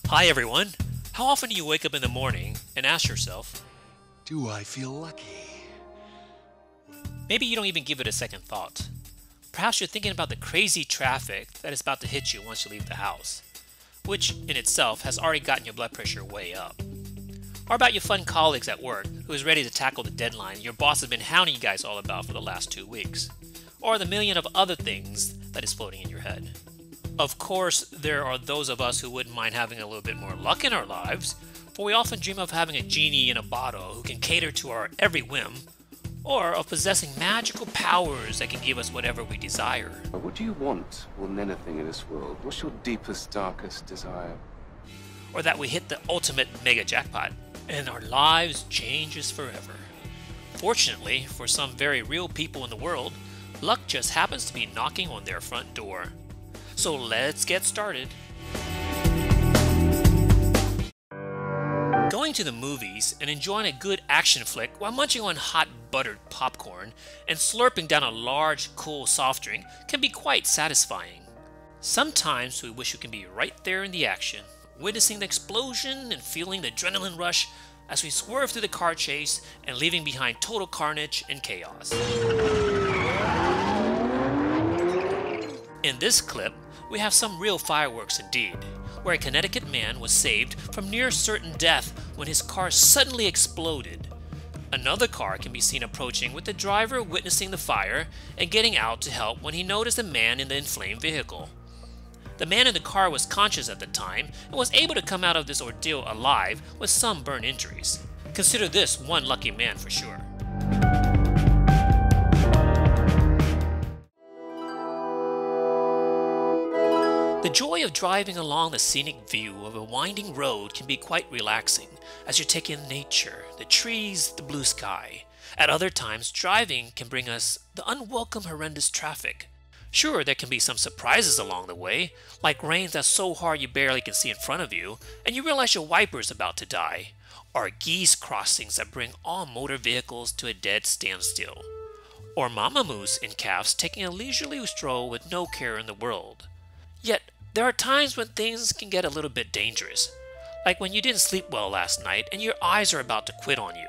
Hi everyone! How often do you wake up in the morning and ask yourself, Do I feel lucky? maybe you don't even give it a second thought. Perhaps you're thinking about the crazy traffic that is about to hit you once you leave the house, which in itself has already gotten your blood pressure way up. Or about your fun colleagues at work who is ready to tackle the deadline your boss has been hounding you guys all about for the last 2 weeks. Or the million of other things that is floating in your head. Of course, there are those of us who wouldn't mind having a little bit more luck in our lives, for we often dream of having a genie in a bottle who can cater to our every whim, or of possessing magical powers that can give us whatever we desire. What do you want more than anything in this world? What's your deepest, darkest desire? Or that we hit the ultimate mega jackpot, and our lives changes forever. Fortunately, for some very real people in the world, luck just happens to be knocking on their front door. So let's get started. Going to the movies and enjoying a good action flick while munching on hot buttered popcorn and slurping down a large, cool soft drink can be quite satisfying. Sometimes we wish we can be right there in the action, witnessing the explosion and feeling the adrenaline rush as we swerve through the car chase and leaving behind total carnage and chaos. In this clip, we have some real fireworks indeed, where a Connecticut man was saved from near certain death when his car suddenly exploded. Another car can be seen approaching with the driver witnessing the fire and getting out to help when he noticed a man in the inflamed vehicle. The man in the car was conscious at the time and was able to come out of this ordeal alive with some burn injuries. Consider this one lucky man for sure. The joy of driving along the scenic view of a winding road can be quite relaxing as you take in nature, the trees, the blue sky. At other times, driving can bring us the unwelcome horrendous traffic. Sure, there can be some surprises along the way, like rain that's so hard you barely can see in front of you, and you realize your wiper's about to die, or geese crossings that bring all motor vehicles to a dead standstill, or mama moose and calves taking a leisurely stroll with no care in the world. Yet, there are times when things can get a little bit dangerous, like when you didn't sleep well last night and your eyes are about to quit on you.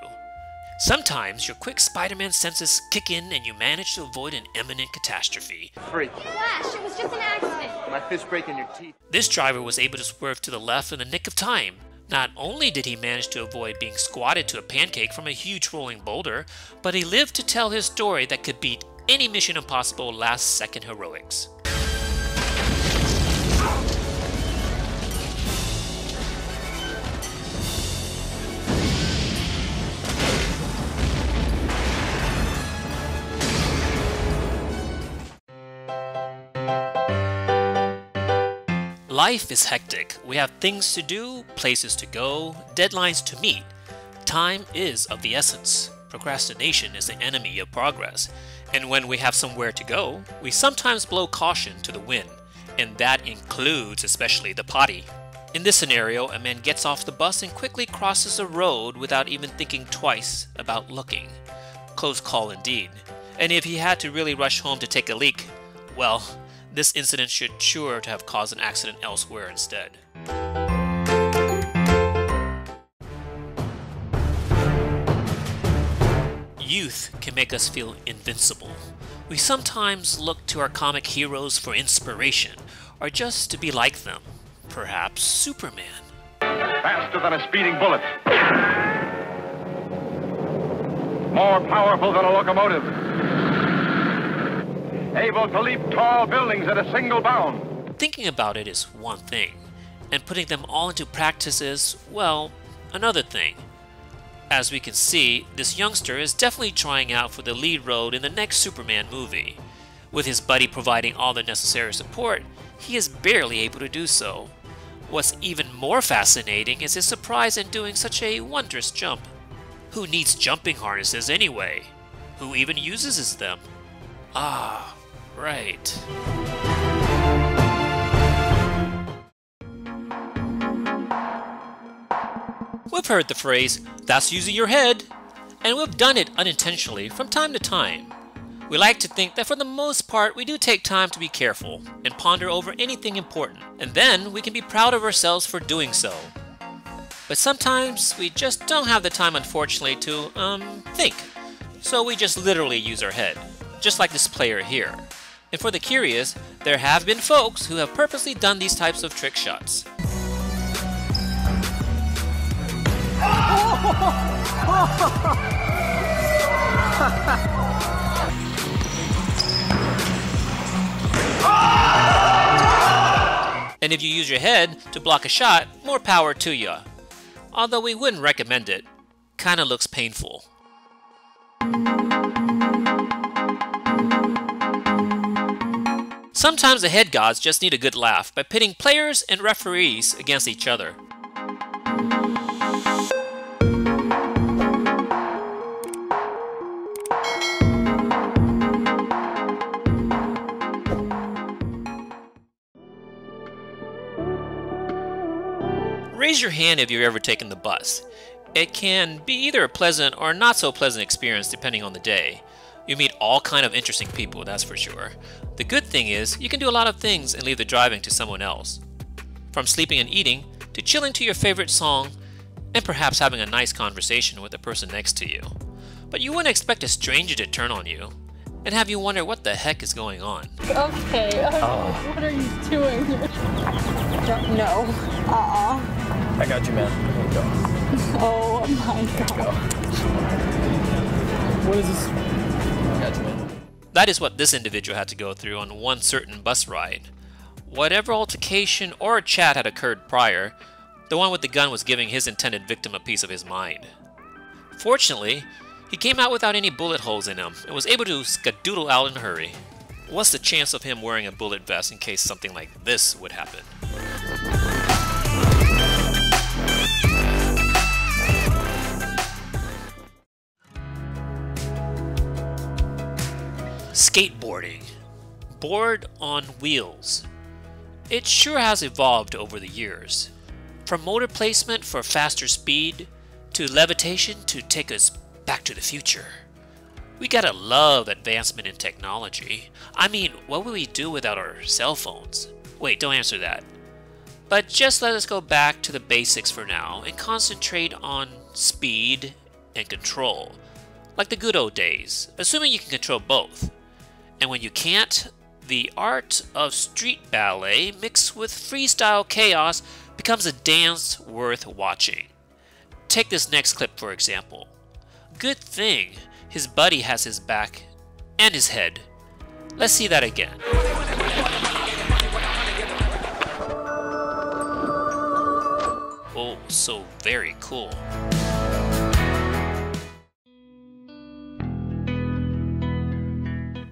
Sometimes your quick Spider-Man senses kick in and you manage to avoid an imminent catastrophe. Freak. Flash, it was just an accident. My fist breaking your teeth. This driver was able to swerve to the left in the nick of time. Not only did he manage to avoid being squatted to a pancake from a huge rolling boulder, but he lived to tell his story that could beat any Mission Impossible last-second heroics. Life is hectic. We have things to do, places to go, deadlines to meet. Time is of the essence. Procrastination is the enemy of progress. And when we have somewhere to go, we sometimes blow caution to the wind. And that includes especially the potty. In this scenario, a man gets off the bus and quickly crosses the road without even thinking twice about looking. Close call indeed. And if he had to really rush home to take a leak, well, this incident should sure to have caused an accident elsewhere instead. Youth can make us feel invincible. We sometimes look to our comic heroes for inspiration, or just to be like them. Perhaps Superman. Faster than a speeding bullet. More powerful than a locomotive. Able to leap tall buildings at a single bound. Thinking about it is one thing, and putting them all into practice is, well, another thing. As we can see, this youngster is definitely trying out for the lead role in the next Superman movie. With his buddy providing all the necessary support, he is barely able to do so. What's even more fascinating is his surprise in doing such a wondrous jump. Who needs jumping harnesses anyway? Who even uses them? Ah, right. We've heard the phrase, "that's using your head," and we've done it unintentionally from time to time. We like to think that for the most part we do take time to be careful and ponder over anything important, and then we can be proud of ourselves for doing so. But sometimes we just don't have the time, unfortunately, to, think. So we just literally use our head, just like this player here. And for the curious, there have been folks who have purposely done these types of trick shots. And if you use your head to block a shot, more power to ya. Although we wouldn't recommend it. Kinda looks painful. Sometimes the head gods just need a good laugh by pitting players and referees against each other. Raise your hand if you've ever taken the bus. It can be either a pleasant or not so pleasant experience depending on the day. You meet all kind of interesting people, that's for sure. The good thing is, you can do a lot of things and leave the driving to someone else. From sleeping and eating, to chilling to your favorite song, and perhaps having a nice conversation with the person next to you. But you wouldn't expect a stranger to turn on you, and have you wonder what the heck is going on. Okay, what are you doing? No. I got you, man. Here you go. Oh my god. What is this? I got you, man. That is what this individual had to go through on one certain bus ride. Whatever altercation or chat had occurred prior, the one with the gun was giving his intended victim a piece of his mind. Fortunately, he came out without any bullet holes in him and was able to skedoodle out in a hurry. What's the chance of him wearing a bullet vest in case something like this would happen? Skateboarding. Board on wheels. It sure has evolved over the years. From motor placement for faster speed, to levitation to take us back to the future. We gotta love advancement in technology. I mean, what would we do without our cell phones? Wait, don't answer that. But just let us go back to the basics for now and concentrate on speed and control. Like the good old days, assuming you can control both. And when you can't, the art of street ballet mixed with freestyle chaos becomes a dance worth watching. Take this next clip for example. Good thing his buddy has his back and his head. Let's see that again. Oh, so very cool.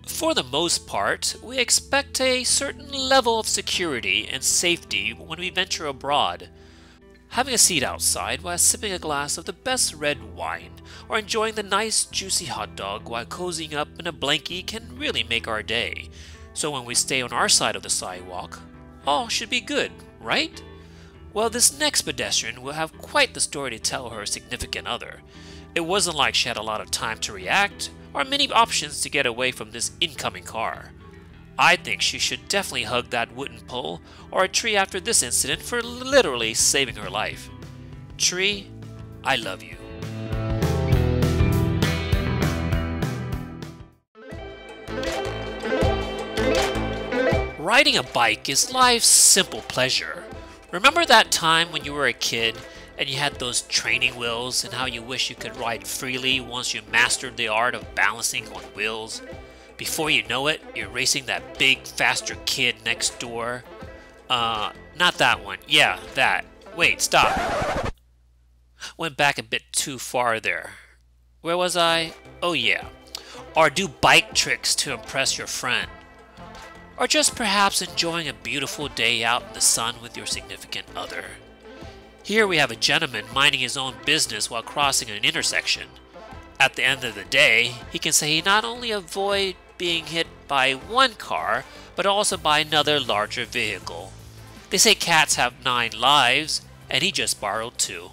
For the most part, we expect a certain level of security and safety when we venture abroad. Having a seat outside while sipping a glass of the best red wine, or enjoying the nice juicy hot dog while cozying up in a blankie can really make our day. So when we stay on our side of the sidewalk, all should be good, right? Well, this next pedestrian will have quite the story to tell her significant other. It wasn't like she had a lot of time to react, or many options to get away from this incoming car. I think she should definitely hug that wooden pole or a tree after this incident for literally saving her life. Tree, I love you. Riding a bike is life's simple pleasure. Remember that time when you were a kid and you had those training wheels and how you wish you could ride freely once you mastered the art of balancing on wheels? Before you know it, you're racing that big, faster kid next door. Not that one. Yeah, that. Wait, stop. Went back a bit too far there. Where was I? Oh yeah. Or do bike tricks to impress your friend. Or just perhaps enjoying a beautiful day out in the sun with your significant other. Here we have a gentleman minding his own business while crossing an intersection. At the end of the day, he can say he not only avoided being hit by one car, but also by another larger vehicle. They say cats have 9 lives, and he just borrowed 2.